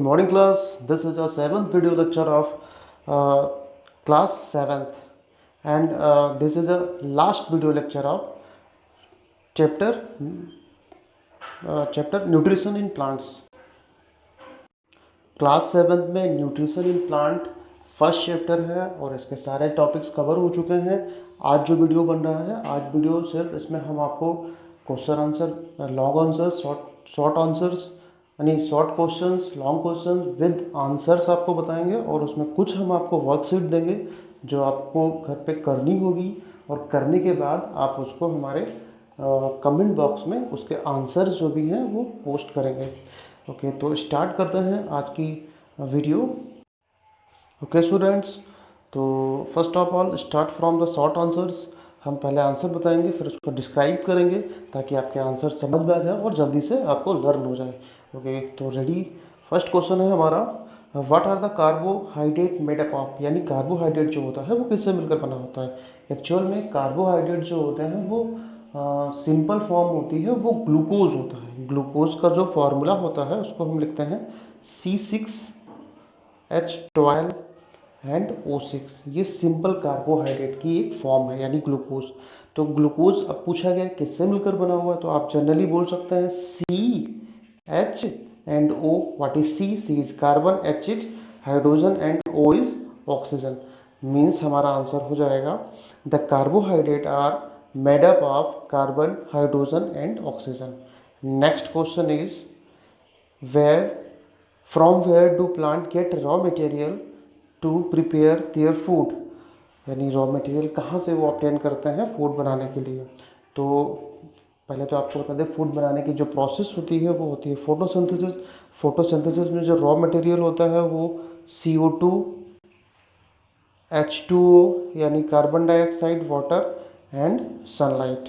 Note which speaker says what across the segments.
Speaker 1: morning class. This is our seventh video lecture of class 7th, and this is the last video lecture of chapter nutrition in plants. Class 7 में nutrition in plant first chapter है और इसके सारे topics cover हो चुके हैं। आज जो वीडियो बन रहा है, आज वीडियो सिर्फ इसमें हम आपको question answer, long answer, short answers यानी short questions, long question with answers आपको बताएंगे और उसमें कुछ हम आपको वर्कशीट देंगे जो आपको घर पे करनी होगी और करने के बाद आप उसको हमारे कमेंट बॉक्स में उसके आंसर्स जो भी हैं वो पोस्ट करेंगे। ओके, तो स्टार्ट करते हैं आज की वीडियो। ओके स्टूडेंट्स, तो first of all start from the short answers. हम पहले आंसर बताएंगे, फिर उसको डिस्क्राइब करेंगे ताकि आपके आंसर समझ में आ जाए और जल्दी से आपको लर्न हो जाए। ओके, तो रेडी। फर्स्ट क्वेश्चन है हमारा, what are the carbohydrate made up of, यानी कार्बोहाइड्रेट जो होता है वो किससे मिलकर बना होता है। एक्चुअल में कार्बोहाइड्रेट जो होते हैं वो सिंपल फॉर्म होती है, वो ग्लूकोज होता है। ग्लूकोज का जो फॉर्मूला होता है उसको हम लिखते हैं C6H12 एंड O6। ये सिंपल कार्बोहाइड्रेट की एक फॉर्म है, यानी ग्लूकोज। तो ग्लूकोज अब पूछा गया किससे मिलकर बना हुआ है, तो आप जनरली बोल सकते हैं CH and O। What is C? C is carbon, H is hydrogen and O is oxygen. Means हमारा आंसर हो जाएगा the carbohydrate are made up of carbon, hydrogen and oxygen. Next question is, from where do plant get raw material to prepare their food, यानी raw material कहाँ से वो obtain करते हैं food बनाने के लिए। तो पहले तो आपको बता दें, फूड बनाने की जो प्रोसेस होती है वो होती है फोटोसिंथेसिस। फोटोसिंथेसिस में जो रॉ मटेरियल होता है वो CO2, H2O यानी carbon dioxide, water and sunlight.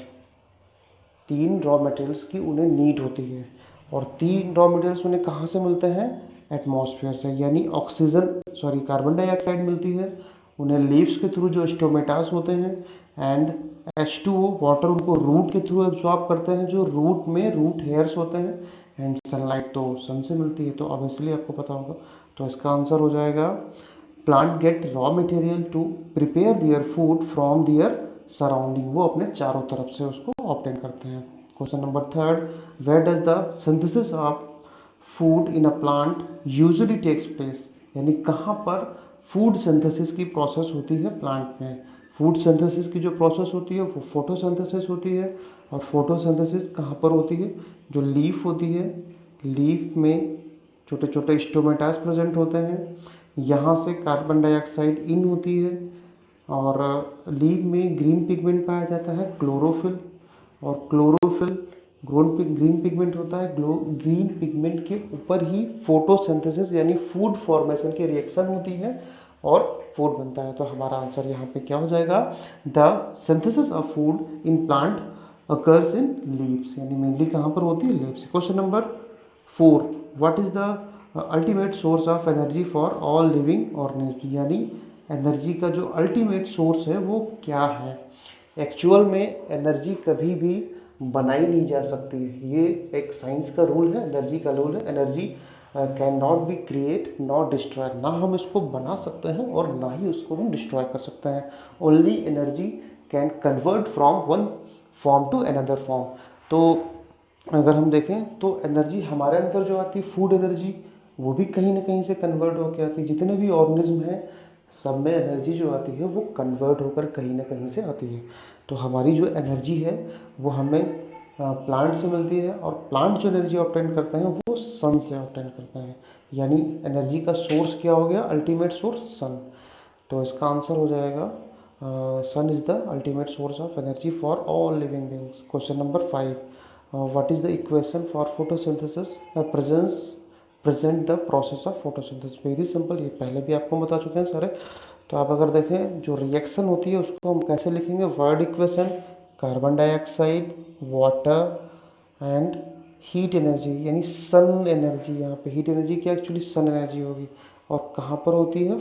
Speaker 1: तीन रॉ मटेरियल्स की उन्हें नीड होती है और तीन रॉ मटेरियल्स उन्हें कहाँ से मिलते हैं? एटमॉस्फेयर से, यानी कार्बन डाइऑक्साइड मिलती है उन्हें लीव्स के थ्रू जो स्टोमेटास होते हैं, एंड H2O वाटर उनको रूट के थ्रू एब्जॉर्ब करते हैं जो रूट में रूट हेयर्स होते हैं, एंड सनलाइट तो सन से मिलती है। तो ऑब्वियसली आपको पता होगा, तो इसका आंसर हो जाएगा plant get raw material to prepare their food from their surrounding. वो अपने चारों तरफ से उसको ऑब्टेन करते हैं। Question number third, where does the synthesis of food in a plant usually takes place, यानी कहाँ पर फूड सिंथेसिस की प्रोसेस होती है प्लांट में। फूड सिंथेसिस की जो प्रोसेस होती है वो फोटोसिंथेसिस होती है, और फोटोसिंथेसिस कहाँ पर होती है? जो लीफ होती है, लीफ में छोटे छोटे स्टोमेटास प्रेजेंट होते हैं, यहाँ से कार्बन डाइऑक्साइड इन होती है और लीफ में ग्रीन पिगमेंट पाया जाता है क्लोरोफिल, और क्लोरोफिल ग्रीन पिगमेंट होता है। ग्रीन पिगमेंट के ऊपर ही फोटोसिंथेसिस यानी फूड फॉर्मेशन की रिएक्शन होती है और फूड बनता है। तो हमारा आंसर यहाँ पे क्या हो जाएगा? The synthesis of food in plant occurs in leaves, यानी मेनली कहाँ पर होती है? Leaves. Question number 4, what is the ultimate source of energy for all living organism, यानी एनर्जी का जो अल्टीमेट सोर्स है वो क्या है। एक्चुअल में एनर्जी कभी भी बनाई नहीं जा सकती है, ये एक साइंस का रूल है, एनर्जी का रूल है। Energy can not be create not destroy, ना हम इसको बना सकते हैं और ना ही उसको हम डिस्ट्रॉय कर सकते हैं। Only energy can convert from one form to another form. तो अगर हम देखें तो एनर्जी हमारे अंदर जो आती है फूड एनर्जी, वो भी कहीं ना कहीं से कन्वर्ट होकर आती है। जितने भी ऑर्गेनिज्म हैं सब में एनर्जी जो आती है वो कन्वर्ट होकर कहीं ना कहीं से आती है। तो हमारी जो एनर्जी है वो हमें प्लांट से मिलती है, और प्लांट जो एनर्जी ऑब्टेन करते हैं वो सन से ऑब्टेन करते हैं, यानी एनर्जी का सोर्स क्या हो गया? Ultimate source sun. तो इसका आंसर हो जाएगा sun is the ultimate source of energy for all living beings. Question number 5, what is the equation for photosynthesis present the process of photosynthesis. Very simple, ये पहले भी आपको बता चुके हैं सारे। तो आप अगर देखें जो रिएक्शन होती है उसको हम कैसे लिखेंगे? Word equation, carbon dioxide, water and heat energy, यानी सन एनर्जी। यहाँ पे हीट एनर्जी क्या? एक्चुअली सन एनर्जी होगी, और कहाँ पर होती है?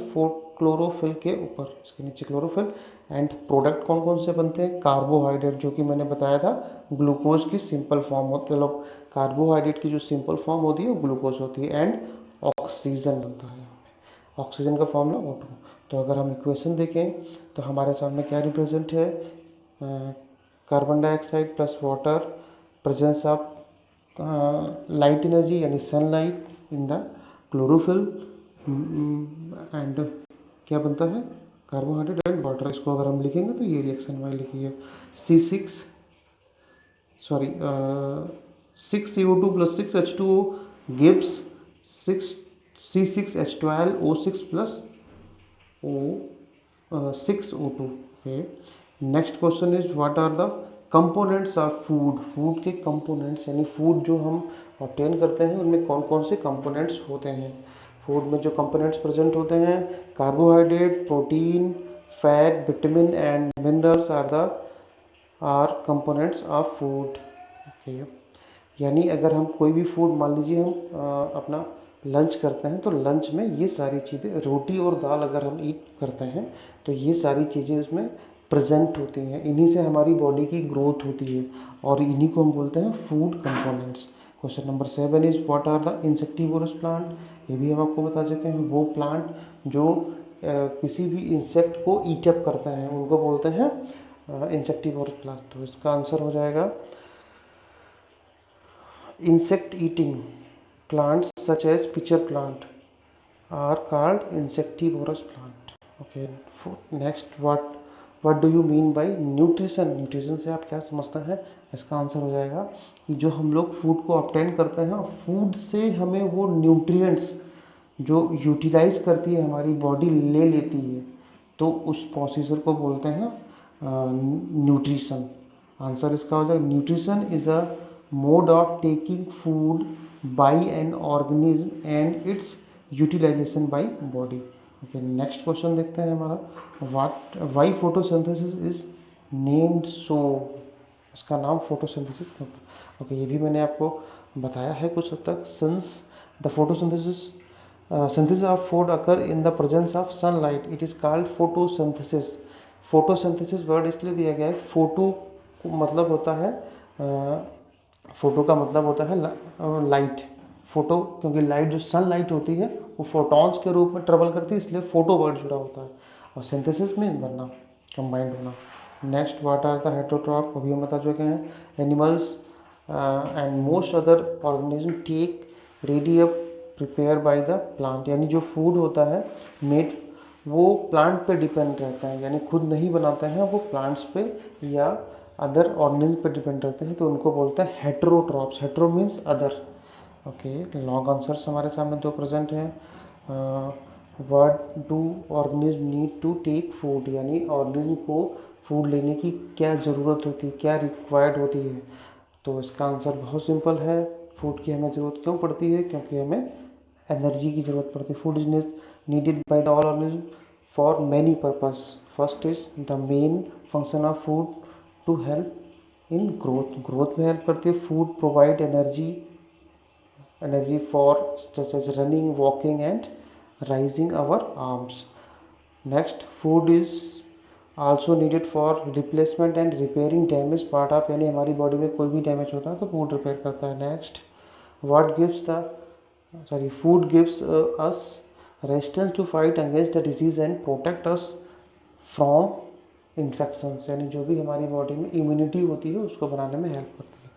Speaker 1: क्लोरोफिल के ऊपर, इसके नीचे क्लोरोफिल। एंड प्रोडक्ट कौन कौन से बनते हैं? कार्बोहाइड्रेट, जो कि मैंने बताया था ग्लूकोज की सिंपल फॉर्म होती है। कार्बोहाइड्रेट की जो सिंपल फॉर्म होती है वो ग्लूकोज होती है, एंड ऑक्सीजन बनता है। ऑक्सीजन का फॉर्मूला O2। तो अगर हम इक्वेशन देखें तो हमारे सामने क्या रिप्रेजेंट है, carbon dioxide plus water, presence of light energy यानी sunlight in the chlorophyll, and क्या बनता है, कार्बोहाइड्रेट एंड वाटर। इसको अगर हम लिखेंगे तो ये रिएक्शन वाई लिखिए, C6CO2 plus 6H2O gives 6 C6H12O6 plus O6O2। okay, next question is what are the components of food. Food के कंपोनेंट्स यानी फूड जो हम ऑब्टेन करते हैं उनमें कौन कौन से कंपोनेंट्स होते हैं। फूड में जो कंपोनेंट्स प्रेजेंट होते हैं, carbohydrate, protein, fat, vitamin and minerals are components of food. Okay, यानी अगर हम कोई भी फूड, मान लीजिए हम अपना लंच करते हैं तो लंच में ये सारी चीज़ें, रोटी और दाल अगर हम ईट करते हैं तो ये सारी चीज़ें उसमें प्रेजेंट होती हैं। इन्हीं से हमारी बॉडी की ग्रोथ होती है और इन्हीं को हम बोलते हैं food components. Question number 7 is what are the insectivorous plant. ये भी हम आपको बता चुके हैं, वो प्लांट जो किसी भी इंसेक्ट को ईटअप करते हैं उनको बोलते हैं इंसेक्टिवोरस प्लांट। तो इसका आंसर हो जाएगा insect eating plants such as pitcher plant are called insectivorous plant। okay, next what do you mean by nutrition। nutrition से आप क्या समझते हैं, इसका आंसर हो जाएगा कि जो हम लोग फूड को ऑब्टेन करते हैं, फूड से हमें वो न्यूट्रिएंट्स जो यूटिलाइज करती है हमारी बॉडी ले लेती है, तो उस प्रोसीजर को बोलते हैं न्यूट्रिशन। आंसर इसका हो जाएगा nutrition is a mode of taking food by an organism and its utilization by body। okay, next question देखते हैं हमारा, why photosynthesis is named so। इसका नाम फोटोसिंथेसिस क्यों। ओके, ये भी मैंने आपको बताया है कुछ हद तक। Since the photosynthesis synthesis of food occur in the presence of sunlight it is called photosynthesis। Photosynthesis word इसलिए दिया गया है, फोटो मतलब होता है फोटो का मतलब होता है लाइट। फोटो क्योंकि लाइट जो सनलाइट होती है वो फोटॉन्स के रूप में ट्रेवल करती है, इसलिए फोटो वर्ड जुड़ा होता है, और सिंथेसिस में बनना, कंबाइंड होना। Next what are the heterotroph, अभी हम बता चुके हैं। Animals and most other organism take ready prepare by the plant, यानी जो फूड होता है मेड वो प्लांट पे डिपेंड रहता है, यानी खुद नहीं बनाते हैं, वो प्लांट्स पे या अदर ऑर्गेनिज्म पे डिपेंड रहते हैं, तो उनको बोलते हैं heterotrophs. Hetero means other. Okay, long answers हमारे सामने दो प्रेजेंट हैं। What do organism need to take food, यानी ऑर्गेनिज्म को फूड लेने की क्या ज़रूरत होती है, क्या रिक्वायर्ड होती है। तो इसका आंसर बहुत सिंपल है, फूड की हमें ज़रूरत क्यों पड़ती है, क्योंकि हमें एनर्जी की ज़रूरत पड़ती है। Food is needed by the all organism for many purpose. First is the main function of food to help in growth में हेल्प करती है। फूड प्रोवाइड एनर्जी फॉर जैसे running, walking and raising our arms. Next, food is also needed for replacement and repairing damage part of, यानी हमारी body में कोई भी damage होता है तो फूड रिपेयर करता है। Next, food gives us resistance to fight against the disease and protect us from infections, यानी जो भी हमारी बॉडी में इम्यूनिटी होती है उसको बनाने में हेल्प करती है।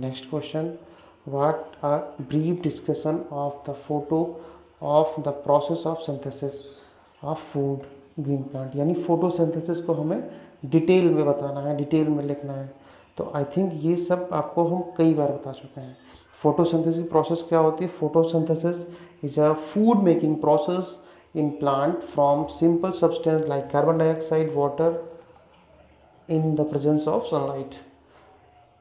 Speaker 1: Next question, what are brief discussion of the photo of the process of synthesis of food green plant, यानी फोटोसिंथेसिस को हमें डिटेल में बताना है, डिटेल में लिखना है। तो आई थिंक ये सब आपको हम कई बार बता चुके हैं। फोटोसिंथेसिस प्रोसेस क्या होती है, photosynthesis is a food making process in plant from simple substance like carbon dioxide, water in the presence of sunlight।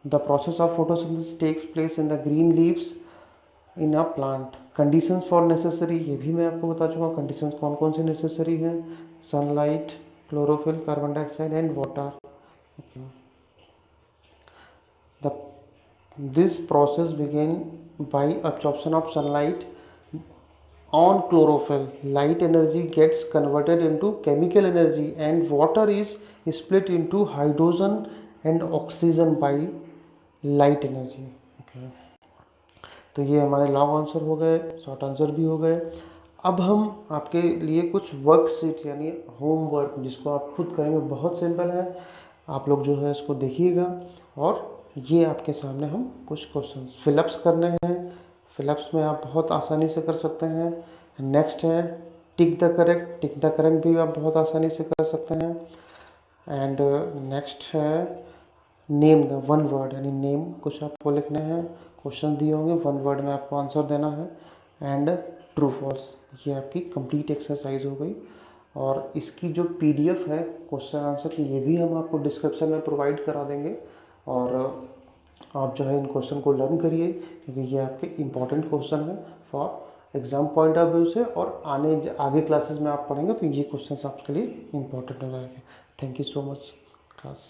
Speaker 1: The process of photosynthesis takes place in the green leaves in a plant। conditions for necessary, ये भी मैं आपको बता चुका हूँ conditions कौन कौन से necessary हैं, sunlight, chlorophyll, carbon dioxide and water। okay. This process begin by absorption of sunlight on chlorophyll। light energy gets converted into chemical energy and water is split into hydrogen and oxygen by light energy। okay. तो ये हमारे long answer हो गए, short answer भी हो गए। अब हम आपके लिए कुछ वर्कशीट यानी होमवर्क जिसको आप खुद करेंगे, बहुत सिंपल है, आप लोग जो है इसको देखिएगा। और ये आपके सामने हम कुछ क्वेश्चन फिलअप्स करने हैं। फिलअप्स में आप बहुत आसानी से कर सकते हैं। नेक्स्ट है tick the correct, tick the correct भी आप बहुत आसानी से कर सकते हैं। एंड नेक्स्ट है नेम द वन वर्ड, यानी नेम कुछ आपको लिखने हैं, क्वेश्चन दिए होंगे, वन वर्ड में आपको आंसर देना है। एंड ट्रू फॉल्स, ये आपकी कंप्लीट एक्सरसाइज हो गई। और इसकी जो पीडीएफ है क्वेश्चन आंसर की, ये भी हम आपको डिस्क्रिप्शन में प्रोवाइड करा देंगे। और आप जो है इन क्वेश्चन को लर्न करिए, क्योंकि ये आपके इम्पॉर्टेंट क्वेश्चन है for exam point of view से। और आगे क्लासेस में आप पढ़ेंगे तो ये क्वेश्चन आपके लिए इम्पोर्टेंट हो जाएंगे। Thank you so much class.